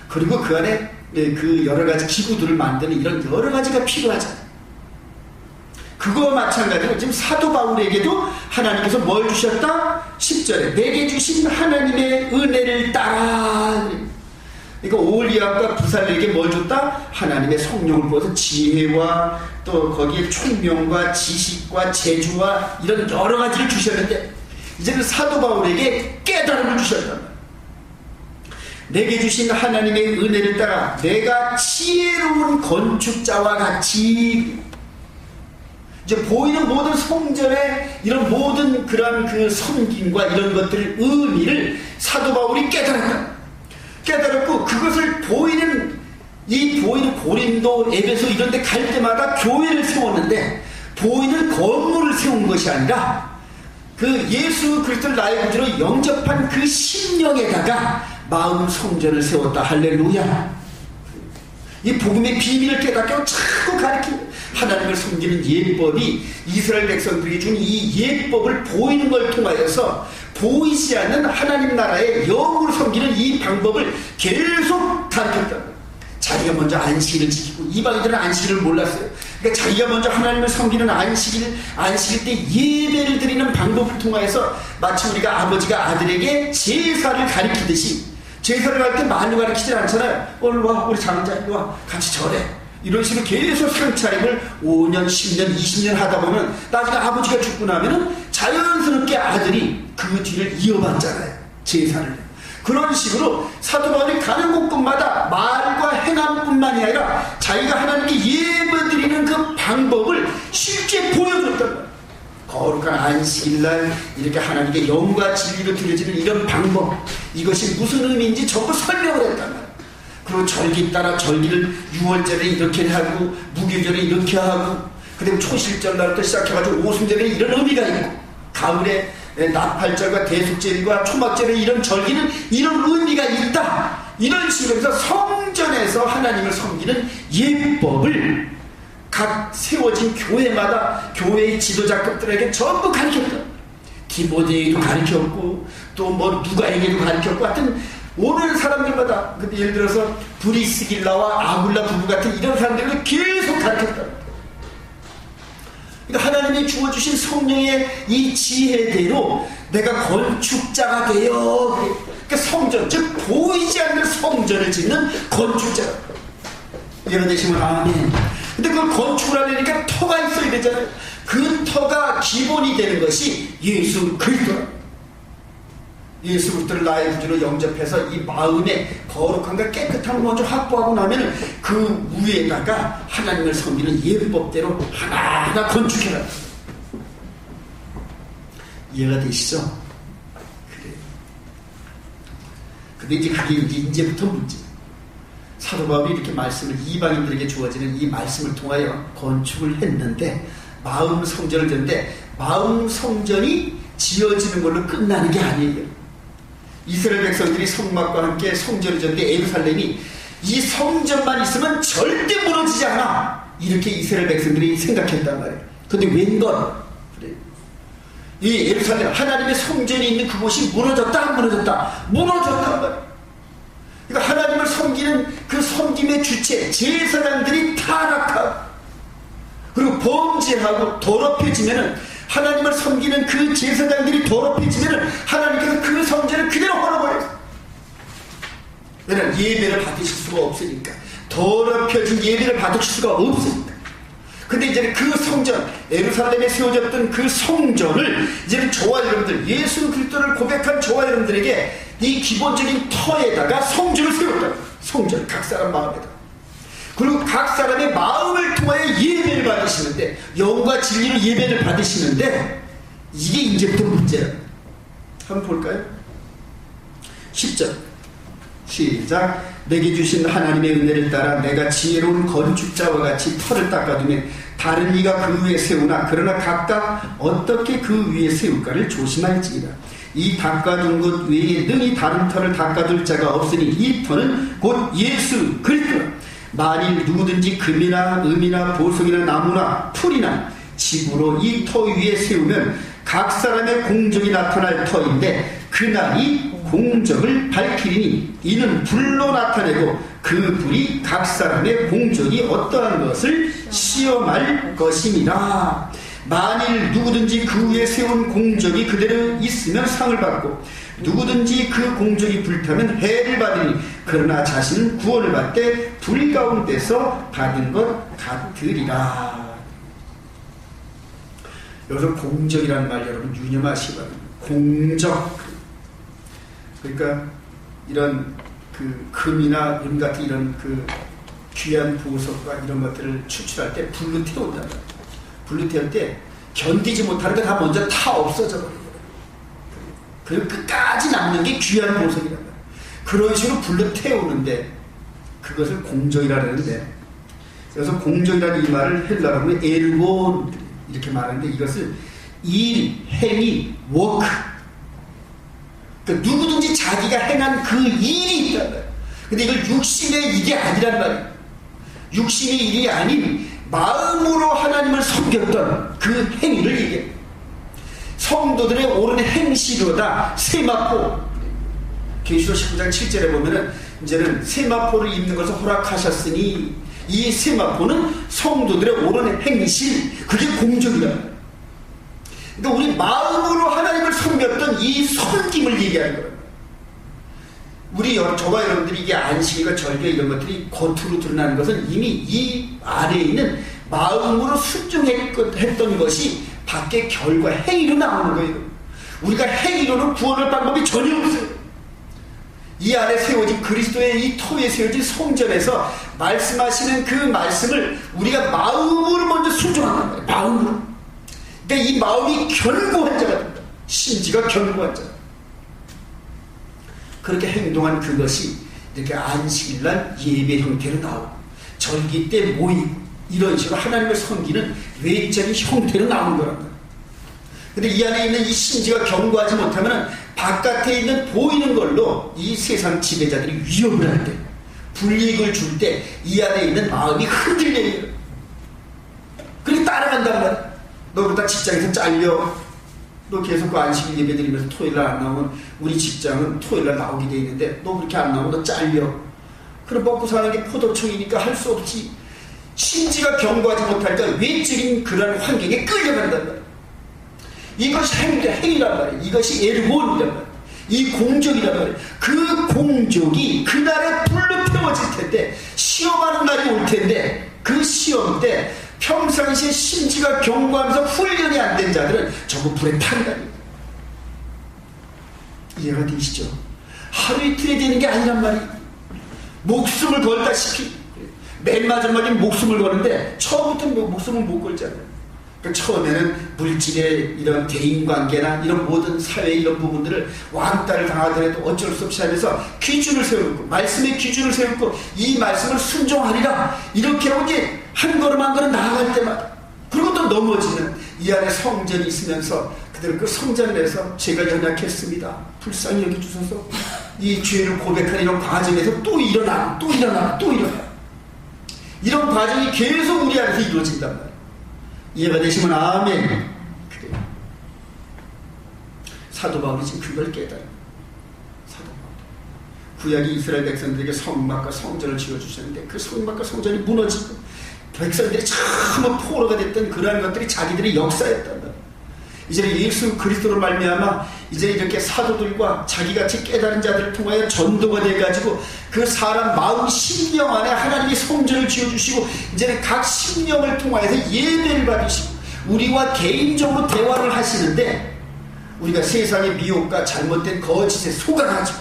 그리고 그 안에 그 여러 가지 기구들을 만드는 이런 여러 가지가 필요하잖아요. 그거와 마찬가지로 지금 사도 바울에게도 하나님께서 뭘 주셨다? 10절에 내게 주신 하나님의 은혜를 따라. 그러니까 오홀리압과 부살에게 뭘 줬다? 하나님의 성령을 부어서 지혜와 또 거기에 총명과 지식과 재주와 이런 여러 가지를 주셨는데, 이제는 사도 바울에게 깨달음을 주셨단 말이에요. 내게 주신 하나님의 은혜를 따라 내가 지혜로운 건축자와 같이, 이제 보이는 모든 성전의 이런 모든 그런 그 섬김과 이런 것들의 의미를 사도 바울이 깨달았고, 그것을 보이는 고린도, 에베소 이런 데 갈 때마다 교회를 세웠는데, 보이는 건물을 세운 것이 아니라 그 예수 그리스도를 나의 구주로 영접한 그 심령에다가 마음 성전을 세웠다. 할렐루야. 이 복음의 비밀을 깨닫고 자꾸 가르치는 하나님을 섬기는 예법이 이스라엘 백성들이 준 이 예법을 보이는 걸 통하여서 보이지 않는 하나님 나라의 영으로 섬기는 이 방법을 계속 가르쳤다. 자기가 먼저 안식일을 지키고, 이방인들은 안식일을 몰랐어요. 그러니까 자기가 먼저 하나님을 섬기는 안식일 때 예배를 드리는 방법을 통하여서 마치 우리가 아버지가 아들에게 제사를 가르치듯이, 제사를 할 때 많이 가르치지 않잖아요. 얼른 와, 우리 장자 이리 와, 같이 절해. 이런 식으로 계속 상차림을 5년, 10년, 20년 하다 보면 나중에 아버지가 죽고 나면은 자연스럽게 아들이 그 뒤를 이어받잖아요. 제사를. 그런 식으로 사도 바울이 가는 곳곳마다 말과 행함뿐만이 아니라 자기가 하나님께 예배드리는 그 방법을 실제 보여줬단 말이에요. 거룩한 안식일날 이렇게 하나님께 영과 진리로 드려지는 이런 방법, 이것이 무슨 의미인지 전부 설명을 했단 말이에요. 그리고 절기 따라 절기를 6월절에 이렇게 하고, 무교절에 이렇게 하고, 그다음에 초실절날부터 시작해가지고 오순절에 이런 의미가 있고, 가을에 나팔절과 대속절과 초막절에 이런 절기는 이런 의미가 있다. 이런 식으로 해서 성전에서 하나님을 섬기는 예법을 각 세워진 교회마다 교회의 지도자급들에게 전부 가르쳤다. 디모데에게도 가르쳤고, 또 뭐 누가에게도 가르쳤고, 하여튼 오는 사람들마다, 예를 들어서 브리스길라와 아굴라 부부 같은 이런 사람들을 계속 가르쳤다. 그러니까 하나님이 주어주신 성령의 이 지혜대로 내가 건축자가 되어, 그러니까 성전, 즉 보이지 않는 성전을 짓는 건축자. 이해가 되시면 아멘. 근데 그걸 건축을 하려니까 터가 있어야 되잖아요. 그 터가 기본이 되는 것이 예수 그리스도라. 예수 그리스도를 나의 구주로 영접해서 이 마음의 거룩함과 깨끗함을 먼저 확보하고 나면 그 위에다가 하나님을 섬기는 예법대로 하나하나 건축해라. 이해가 되시죠? 그래. 근데 이제 그게 이제부터 문제. 사도 바울이 이렇게 말씀을, 이방인들에게 주어지는 이 말씀을 통하여 건축을 했는데, 마음 성전을 짓는데, 마음 성전이 지어지는 걸로 끝나는 게 아니에요. 이스라엘 백성들이 성막과 함께 성전을 짓는데, 예루살렘이 이 성전만 있으면 절대 무너지지 않아, 이렇게 이스라엘 백성들이 생각했단 말이에요. 근데 웬걸, 그래, 이 예루살렘 하나님의 성전이 있는 그곳이 무너졌다 안 무너졌다? 무너졌단 말이에요. 그러니까 하나님을 섬기는 그 섬김의 주체 제사장들이 타락하고, 그리고 범죄하고 더럽혀지면은, 하나님을 섬기는 그 제사장들이 더럽혀지면은 하나님께서 그 성전을 그대로 헐어버려요. 왜냐하면 예배를 받으실 수가 없으니까. 더럽혀진 예배를 받으실 수가 없으니까. 근데 이제는 그 성전, 예루살렘에 세워졌던 그 성전을 이제는 저와 여러분들, 예수 그리스도를 고백한 저와 여러분들에게 이 기본적인 터에다가 성전을 세웠다. 성전, 각 사람 마음에다. 그리고 각 사람의 마음을 통하여 예배를 받으시는데, 영과 진리로 예배를 받으시는데, 이게 이제부터 문제야. 한번 볼까요? 10절 시작. 내게 주신 하나님의 은혜를 따라 내가 지혜로운 건축자와 같이 터를 닦아두며 다른 이가 그 위에 세우나 그러나 각각 어떻게 그 위에 세울까를 조심할지니라. 이 닦아둔 것 외에 능히 다른 터를 닦아둘 자가 없으니 이 터는 곧 예수 그리스도라. 만일 누구든지 금이나 은이나 보석이나 나무나 풀이나 집으로 이 터 위에 세우면 각 사람의 공적이 나타날 터인데 그날이 공적을 밝히리니 이는 불로 나타내고 그 불이 각 사람의 공적이 어떠한 것을 시험할 것이니라. 만일 누구든지 그 위에 세운 공적이 그대로 있으면 상을 받고 누구든지 그 공적이 불타면 해를 받으니 그러나 자신은 구원을 받되 불 가운데서 받은 것 같으리라. 여기서 공적이라는 말 여러분 유념하시기 바랍니다. 공적. 그러니까 이런 그 금이나 은 같은 이런 그 귀한 보석과 이런 것들을 추출할 때 불로 태운다. 불로 태울 때 견디지 못하는 게 다 먼저 타 없어져 버려요. 그리고 끝까지 남는 게 귀한 보석이란 말이에요. 그런 식으로 불로 태우는데 그것을 공적이라 그러는데, 그래서 공적이라는 이 말을 헬라어로 하면 엘곤 이렇게 말하는데, 이것을 일, 행위, 워크, 그러니까 누구든지 자기가 행한 그 일이 있단 말이에요. 근데 이걸 육신의 일이 아니란 말이에요. 육신의 일이 아닌 마음으로 하나님을 섬겼던 그 행위를 얘기해요. 성도들의 옳은 행실로다 세마포. 계시록 19장 7절에 보면은 이제는 세마포를 입는 것을 허락하셨으니 이 세마포는 성도들의 옳은 행실, 그게 공적이다. 그러니까 우리 마음으로 하나님을 섬겼던 이 섬김을 얘기하는 거예요. 우리 저와 여러분들이 이게 안식일과 절개 이런 것들이 겉으로 드러나는 것은 이미 이 안에 있는 마음으로 순종했던 것이 밖의 결과 행위로 나오는 거예요. 우리가 행위로는 구원할 방법이 전혀 없어요. 이 안에 세워진 그리스도의 이 터에 세워진 성전에서 말씀하시는 그 말씀을 우리가 마음으로 먼저 순종한단 말이에요. 마음으로. 그러니까 이 마음이 견고한 자가 됩니다. 심지가 견고한 자. 그렇게 행동한 그것이 이렇게 안식일날 예배 형태로 나오고 절기 때 모이고 이런 식으로 하나님을 섬기는 외적인 형태로 나오는 거란 말이에요. 근데 이 안에 있는 이 심지가 견고하지 못하면 바깥에 있는 보이는 걸로 이 세상 지배자들이 위협을 할 때, 불이익을 줄 때 이 안에 있는 마음이 흔들려요. 그렇게 따라간단 말이에요. 너 그러다 직장에서 잘려. 너 계속 그 안식일 예배 드리면서 토요일날 안 나오면 우리 직장은 토요일날 나오게 돼 있는데 너 그렇게 안 나오면 너 잘려. 그럼 먹고 사는 게 포도청이니까 할 수 없지. 심지가 견고하지 못하니까 외적인 그런 환경에 끌려간단 말이에요. 이것이 행위란 말이에요. 이것이 엘곤이란 말이에요. 이 공적이란 말이에요. 그 공적이 그날에 불로 태워질 텐데, 시험하는 날이 올 텐데, 그 시험 때 평상시에 심지가 견고하면서 훈련이 안 된 자들은 저거 불에 탄다니. 이해가 되시죠? 하루 이틀에 되는 게 아니란 말이에요. 목숨을 걸다시피 맨 마지막에 목숨을 거는데 처음부터 목숨을 못 걸잖아요. 그러니까 처음에는 물질의 이런 대인관계나 이런 모든 사회의 이런 부분들을 왕따를 당하더라도 어쩔 수 없이 하면서 기준을 세우고 말씀의 기준을 세우고 이 말씀을 순종하리라 이렇게 하고 이제 한 걸음 한 걸음 나아갈 때마다, 그리고 또 넘어지는 이 안에 성전이 있으면서 그대로 그 성전에서 제가 연약했습니다, 불쌍히 여겨주셔서 이 죄를 고백하는 이런 과정에서 또 일어나고 또 일어나고 또 일어나고 이런 과정이 계속 우리 안에서 이루어진단 말이에요. 이해가 되시면 아멘. 그래요. 사도 바울이 지금 그걸 깨달아요. 사도 바울. 구약이 이스라엘 백성들에게 성막과 성전을 지어주셨는데 그 성막과 성전이 무너지고 백성들이 참 포로가 됐던 그러한 것들이 자기들의 역사였단 말이에요. 이제는 예수 그리스도를 말미암아 이제 이렇게 사도들과 자기같이 깨달은 자들을 통하여 전도가 돼가지고 그 사람 마음 심령 안에 하나님이 성전을 지어주시고 이제는 각 심령을 통하여서 예배를 받으시고 우리와 개인적으로 대화를 하시는데, 우리가 세상의 미혹과 잘못된 거짓에 속아가지고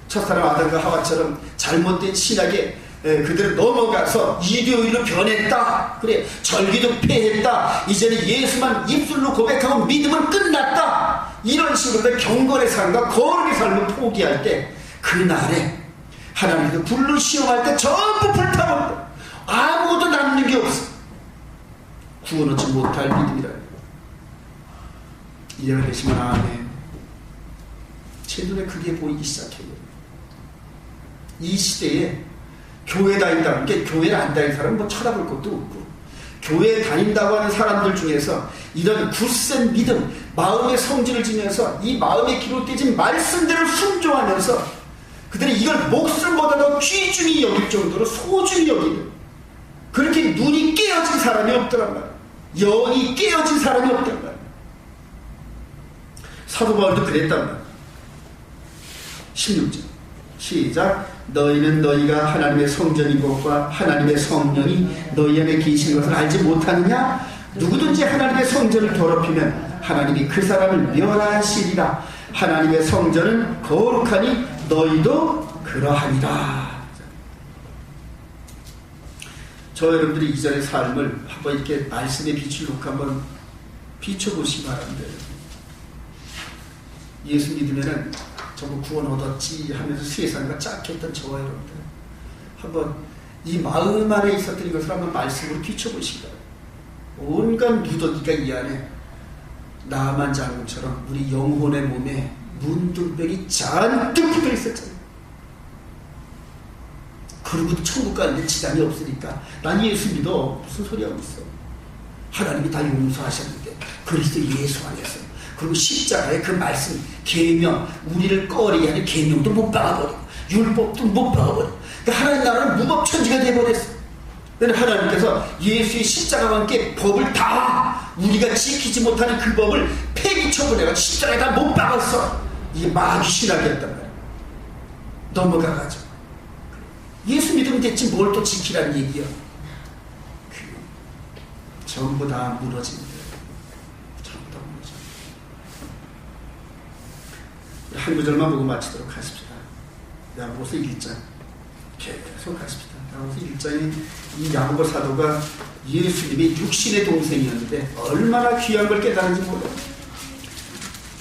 첫사람 아담과 하와처럼 잘못된 신학에 그들을 넘어가서 이교인으로 변했다. 그래, 절기도 폐했다. 이제는 예수만 입술로 고백하고 믿음은 끝났다. 이런 식으로 경건의 삶과 거룩의 삶을 포기할 때 그날에 하나님께서 불로 시험할 때 전부 불타버린다. 아무것도 남는 게 없어. 구원 얻지 못할 믿음이라. 이해가 되시면 아멘. 제 눈에 그게 보이기 시작해요. 이 시대에 교회 다닌다는 게, 교회를 안 다니는 사람은 뭐 쳐다볼 것도 없고, 교회 다닌다고 하는 사람들 중에서 이런 굳센 믿음, 마음의 성질을 지면서 이 마음에 기록되진 말씀대로 순종하면서 그들이 이걸 목숨보다도 귀중히 여길 정도로 소중히 여기는, 그렇게 눈이 깨어진 사람이 없더란 말이야. 영이 깨어진 사람이 없단 말이야. 사도 바울도 그랬단 말이야. 16절 시작. 너희는 너희가 하나님의 성전인 것과 하나님의 성령이 너희 안에 계신 것을 알지 못하느냐? 누구든지 하나님의 성전을 더럽히면 하나님이 그 사람을 멸하시리라. 하나님의 성전은 거룩하니 너희도 그러하니라. 저 여러분들이 이전의 삶을 한번 이렇게 말씀에 빛을 놓고 한번 비춰보시기 바랍니다. 예수 믿으면은 전부 구원 얻었지 하면서 세상과 짝했던 저와 여러분들, 한번 이 마음 안에 있었던 이것을 한번 말씀으로 비춰보시기 바랍니다. 온갖 누더기가 이 안에 나만 장군처럼 우리 영혼의 몸에 문둥병이 잔뜩 붙어 있었잖아요. 그러고도 천국 가는데 지장이 없으니까 난 예수 믿어. 무슨 소리 하고 있어. 하나님이 다 용서하셨는데 그리스도 예수 안에서, 그리고 십자가의 그 말씀, 계명, 우리를 꺼리게 하는 계명도 못 박아버리고 율법도 못 박아버리고, 그러니까 하나님 나라는 무법천지가 돼버렸어. 하나님께서 예수의 십자가와 함께 법을 다, 우리가 지키지 못하는 그 법을 폐기 처분해가지고 십자가에 다 못 박았어. 이게 마귀 신학이었단 말이야. 넘어가가지고 예수 믿으면 됐지 뭘 또 지키라는 얘기야. 전부 다 무너집니다. 전부 다 무너집니다. 한 구절만 보고 마치도록 하십시다. 야고보서 1장 계속 가십시다. 야고보서 1장에 이 야고보 사도가 예수님의 육신의 동생이었는데 얼마나 귀한 걸 깨달은지 몰라요.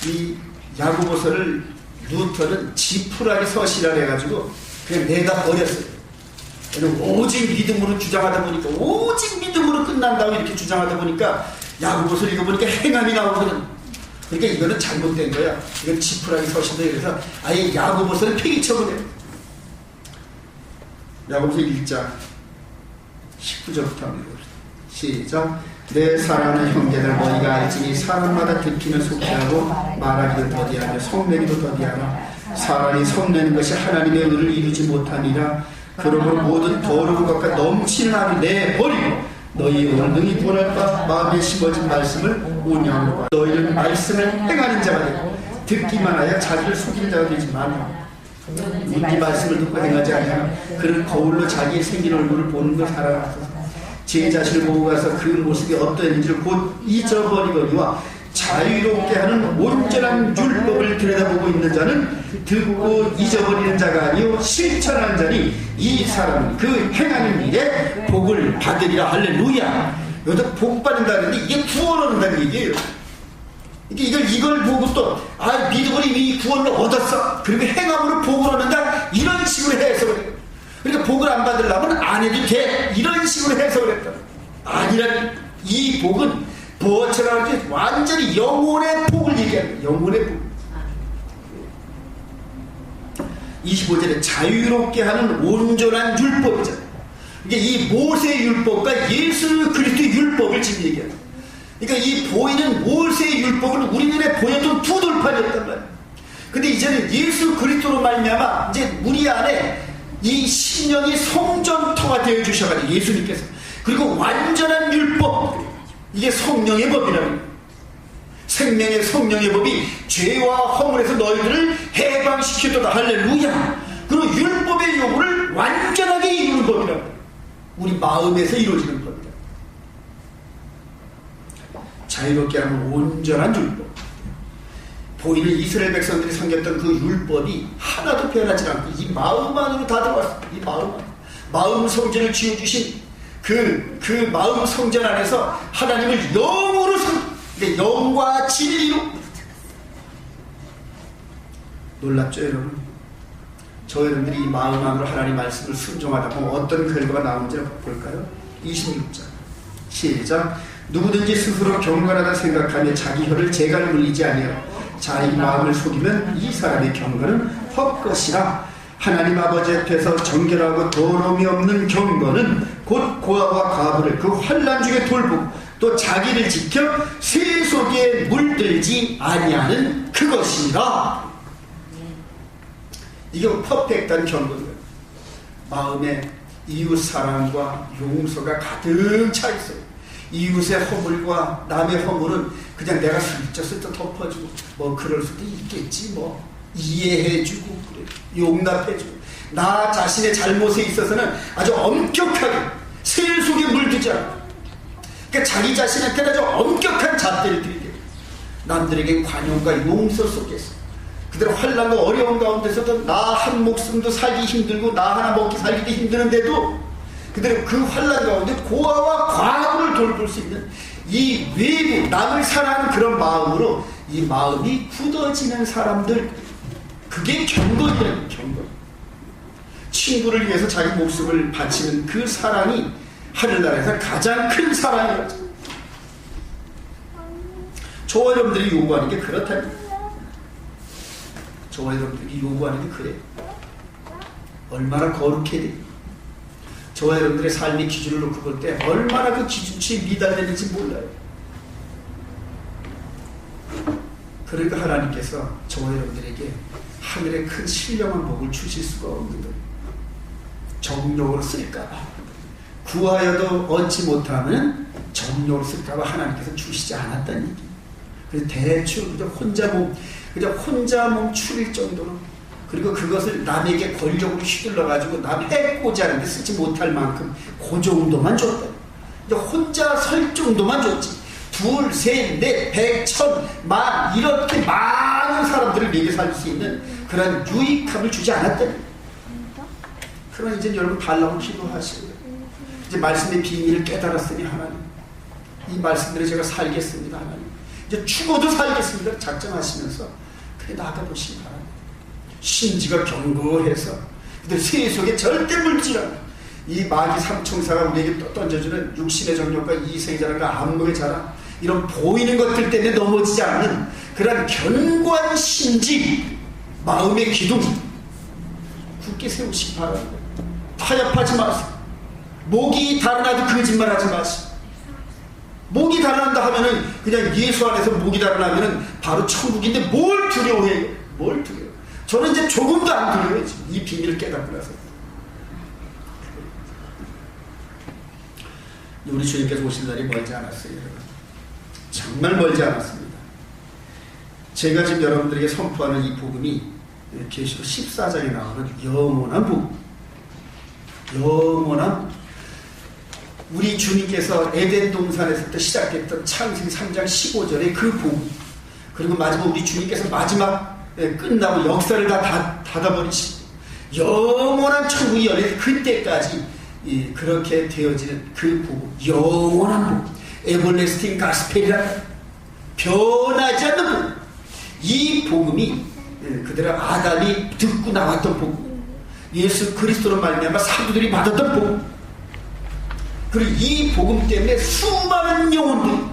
이 야고보서를 루터는 지푸라기 서시라 해가지고 그냥 내다 버렸어요. 오직 믿음으로 주장하다 보니까, 오직 믿음으로 끝난다고 이렇게 주장하다 보니까 야고보서를 읽어보니까 행함이 나오거든. 그러니까 이거는 잘못된 거야. 이건 지푸라기 서신다. 그래서 아예 야고보서를 폐기처분해. 야고보서 1장 19절부터 합니다. 시작. 내 사랑하는 형제들, 너희가 알지니 사람마다 듣기는 속히하고 말하기도 더디하며 성내기도 더디하나 사람이 성내는 것이 하나님의 의를 이루지 못하니라. 그러므로 모든 더러운 것과 넘치는 악을 내버리고 너희 온능히 구원할 바 마음에 심어진 말씀을 온유함으로 너희는 말씀을 행하는 자가 되고 듣기만 하여 자기를 속이는 자가 되지 말라. 이 말씀을 듣고 행하지 않으면 그는 거울로 자기의 생긴 얼굴을 보는 걸 살아가서 제 자신을 보고 가서 그 모습이 어떠했는지를 곧 잊어버리거니와 자유롭게 하는 온전한 율법을 들여다보고 있는 자는 듣고 잊어버리는 자가 아니요 실천하는 자니 이 사람은 그 행하는 일에 복을 받으리라. 할렐루야. 여기서 복 받는다는데 이게 구원 얻는다는 얘기예요. 이걸 보고 또 믿음으로 이미 구원을 얻었어, 그리고 행함으로 복을 얻는다, 이런 식으로 해석을 해요. 그러니까 복을 안 받으려면 안 해도 돼, 이런 식으로 해석을 했다. 아니란, 이 복은 뭐처럼 하지 완전히 영혼의 복을 얘기하는 거예요. 영혼의 복. 25절에 자유롭게 하는 온전한 율법이잖아요. 이게 이 모세의 율법과 예수 그리스도의 율법을 지금 얘기하는 거예요. 그러니까 이 보이는 모세의 율법은 우리 눈에 보였던 두 돌판이었단 말이에요. 근데 이제는 예수 그리스도로 말미암아 이제 우리 안에 이 신령이 성전터가 되어 주셔가지고 예수님께서, 그리고 완전한 율법, 이게 성령의 법이라는 거예요. 생명의 성령의 법이 죄와 허물에서 너희들을 해방시키도다. 할렐루야. 그리고 율법의 요구를 완전하게 이루는 법이라고 해요. 우리 마음에서 이루어지는 법이다. 자유롭게 하는 온전한 율법. 보이는 이스라엘 백성들이 섬겼던 그 율법이 하나도 변하지 않고 이 마음 안으로 다 들어왔습니다. 이 마음 성전을 지어주신 그 마음 성전 안에서 하나님을 영으로 영과 진리로. 놀랍죠 여러분? 저 여러분들이 이 마음 안으로 하나님 말씀을 순종하다 보면 어떤 결과가 나오는지 볼까요? 26절 시작. 누구든지 스스로 경건하다 생각하며 자기 혀를 재갈 물리지 아니하여 자기 마음을 속이면 이 사람의 경건은 헛것이라. 하나님 아버지 앞에서 정결하고 더러움이 없는 경건은 곧 고아와 과부를 그 환난 중에 돌보고 또 자기를 지켜 쇠 속에 물들지 아니하는 그것이니라. 이게 퍼펙트한 경건이에요. 마음에 이웃 사랑과 용서가 가득 차 있어요. 이웃의 허물과 남의 허물은 그냥 내가 슬쩍슬쩍 덮어주고 뭐 그럴 수도 있겠지 뭐 이해해주고 그래, 용납해주고 나 자신의 잘못에 있어서는 아주 엄격하게 쇠 속에 물들지 않아. 그러니까 자기 자신한테는 아주 엄격한 잣대를 들이게 남들에게 관용과 용서 속에서 그대로 환난과 어려운 가운데서도 나 한 목숨도 살기 힘들고 나 하나 먹기 살기도 힘드는데도 그대로 그 환난 가운데 고아와 과부를 돌볼 수 있는 이 외부 남을 사랑하는 그런 마음으로 이 마음이 굳어지는 사람들, 그게 경건이라는 경건. 친구를 위해서 자기 목숨을 바치는 그 사랑이 하늘나라에서 가장 큰 사랑이라죠. 저와 여러분들이 요구하는 게 그렇다니. 저와 여러분들이 요구하는 게 그래. 얼마나 거룩해야 돼. 저와 여러분들의 삶의 기준을 놓고 볼 때 얼마나 그 기준치에 미달되는지 몰라요. 그러니까 하나님께서 저와 여러분들에게 하늘의 큰 신령한 복을 주실 수가 없는 거예요. 정욕으로 쓸까봐, 구하여도 얻지 못하면 정욕으로 쓸까봐 하나님께서 주시지 않았다는 얘기. 그래서 대충 그저 혼자 몸 추릴 정도로, 그리고 그것을 남에게 권력으로 휘둘러가지고 남 해코지 하는데 쓰지 못할 만큼 그 정도만 줬다. 혼자 설 정도만 줬지. 둘, 셋, 넷, 백, 천, 만 이렇게 많은 사람들을 먹여 살 수 있는 그런 유익함을 주지 않았다. 그러나 이제 여러분 달라고 기도하시고요. 이제 말씀의 비밀을 깨달았으니 하나님, 이 말씀대로 제가 살겠습니다. 하나님, 이제 죽어도 살겠습니다. 작정하시면서 그래 나가보시기 바랍니다. 심지가 견고해서 그들 쇠 속에 절대 물지 않아. 이 마귀 삼총사가 우리에게 또 던져주는 육신의 정욕과 이생의 자랑과 안목의 자랑, 이런 보이는 것들 때문에 넘어지지 않는 그런 견고한 심지, 마음의 기둥 굳게 세우시기 바랍니다. 타협하지 마세요. 목이 달아나도 거짓말하지 마시고, 목이 달아난다 하면은 그냥 예수 안에서 목이 달아나면은 바로 천국인데 뭘 두려워해요? 뭘 두려워? 저는 이제 조금도 안 두려워요. 이 비밀을 깨닫고 나서. 우리 주님께서 오신 날이 멀지 않았어요, 여러분. 정말 멀지 않았습니다. 제가 지금 여러분들에게 선포하는 이 복음이 계시록 14장에 나오는 영원한 복음, 영원한, 우리 주님께서 에덴 동산에서부터 시작했던 창세기 3장 15절의 그 복음, 그리고 마지막 우리 주님께서 마지막 끝나고 역사를 다 닫아버리시고 영원한 천국이 열릴 그때까지 그렇게 되어지는 그 복음, 영원한 복음, 에버레스팅 가스펠이라는 변하지 않는 복음. 이 복음이 그대로 아담이 듣고 나왔던 복음, 예수 그리스도로 말미암아 사도들이 받았던 복음, 그리고 이 복음 때문에 수많은 영혼들이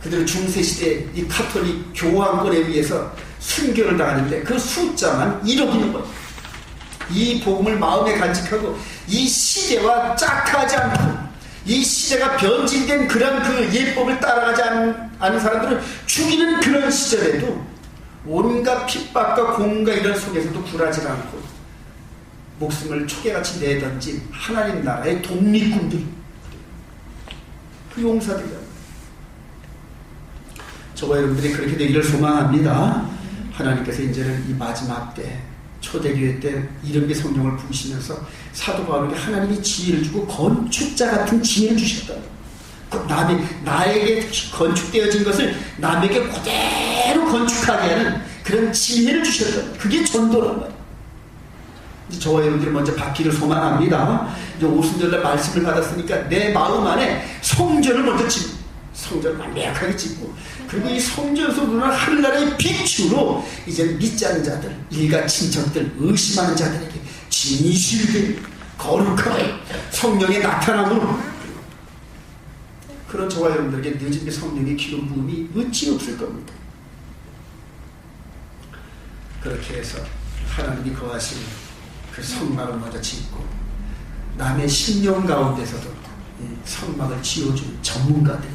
그대로 중세시대 이 카톨릭 교황권에 의해서 순교를 당하는데 그 숫자만 1억이는 거예요. 이 복음을 마음에 간직하고 이 시대와 짝하지 않고 이 시대가 변질된 그런 그 예법을 따라가지 않은 사람들은 죽이는 그런 시절에도 온갖 핍박과 공과 이런 속에서도 굴하지 않고 목숨을 초계같이 내던진 하나님 나라의 독립군들, 그 용사들이다. 저와 여러분들이 그렇게 되기를 소망합니다. 하나님께서 이제는 이 마지막 때, 초대교회 때 이름의 성령을 부으시면서 사도 바울에게 하나님이 지혜를 주고 건축자 같은 지혜를 주셨다. 나에게 건축되어진 것을 남에게 그대로 건축하게 하는 그런 지혜를 주셨다. 그게 전도란 말이에요. 저와 여러분들이 먼저 받기를 소망합니다. 이제 오순절날 말씀을 받았으니까 내 마음 안에 성전을 먼저 짓고, 성전을 완벽하게 짓고, 그리고 이 성전에서 우러나는 하늘나라의 빛으로 이제 믿지 않는 자들, 일가 친척들, 의심하는 자들에게 진실된 거룩한 성령의 나타남으로 그런 저와 여러분들에게 늦은 게 성령의 기름 부음이 어찌 없을 겁니까? 그렇게 해서 하나님이 거하시는 그 성막을 먼저 짓고 남의 심령 가운데서도 성막을 지어주는 전문가들,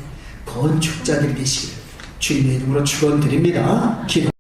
건축자들이 되시기를 주님의 이름으로 축원드립니다. 기도.